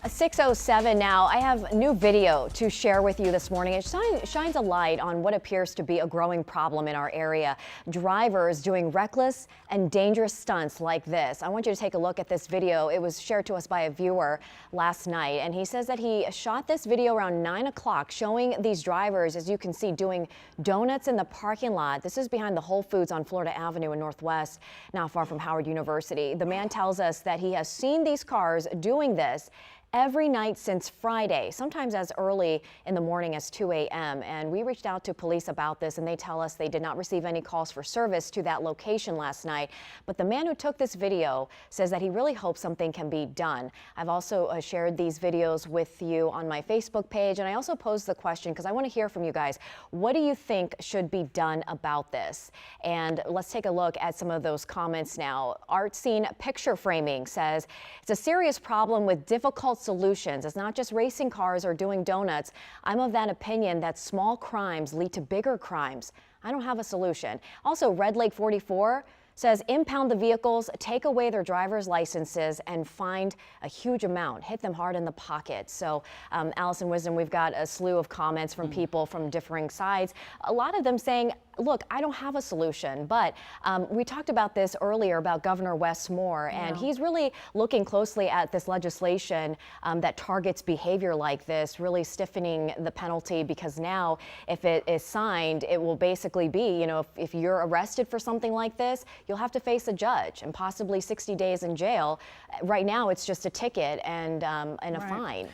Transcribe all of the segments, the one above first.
6:07 now. I have new video to share with you this morning. It shines a light on what appears to be a growing problem in our area. Drivers doing reckless and dangerous stunts like this. I want you to take a look at this video. It was shared to us by a viewer last night, and he says that he shot this video around 9 o'clock showing these drivers, as you can see, doing donuts in the parking lot. This is behind the Whole Foods on Florida Avenue in Northwest, not far from Howard University. The man tells us that he has seen these cars doing this every night since Friday, sometimes as early in the morning as 2 a.m. And we reached out to police about this, and they tell us they did not receive any calls for service to that location last night. But the man who took this video says that he really hopes something can be done. I've also shared these videos with you on my Facebook page, and I also posed the question because I want to hear from you guys. What do you think should be done about this? And let's take a look at some of those comments now. Art Scene Picture Framing says it's a serious problem with difficult solutions. It's not just racing cars or doing donuts. I'm of that opinion that small crimes lead to bigger crimes. I don't have a solution. Also, Red Lake 44 says impound the vehicles, take away their driver's licenses, and find a huge amount. Hit them hard in the pocket. So, Allison Wisdom, we've got a slew of comments from people from differing sides. A lot of them saying, look, I don't have a solution, but we talked about this earlier about Governor Wes Moore, and he's really looking closely at this legislation that targets behavior like this, really stiffening the penalty, because now if it is signed, it will basically be, you know, if you're arrested for something like this, you'll have to face a judge and possibly 60 days in jail. Right now, it's just a ticket and a fine.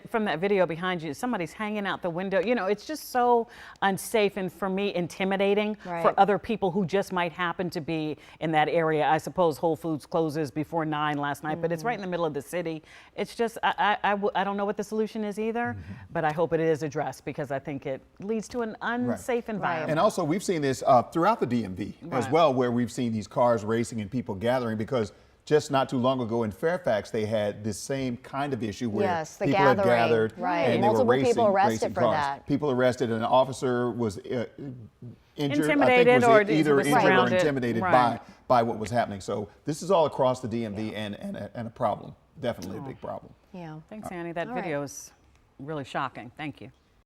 From that video behind you, somebody's hanging out the window. You know, it's just so unsafe and, for me, intimidating for other people who just might happen to be in that area. I suppose Whole Foods closes before 9 last night, but it's right in the middle of the city. It's just, I don't know what the solution is either, but I hope it is addressed, because I think it leads to an unsafe environment. And also, we've seen this throughout the DMV as well, where we've seen these cars racing and people gathering, because just not too long ago in Fairfax, they had this same kind of issue where people had gathered and multiple they were racing, people arrested racing for cars. that. People arrested, and an officer was injured, intimidated, I think was or either injured or surrounded. intimidated by what was happening. So this is all across the DMV and a problem, definitely a big problem. Yeah. Thanks, Annie. That video is really shocking. Thank you.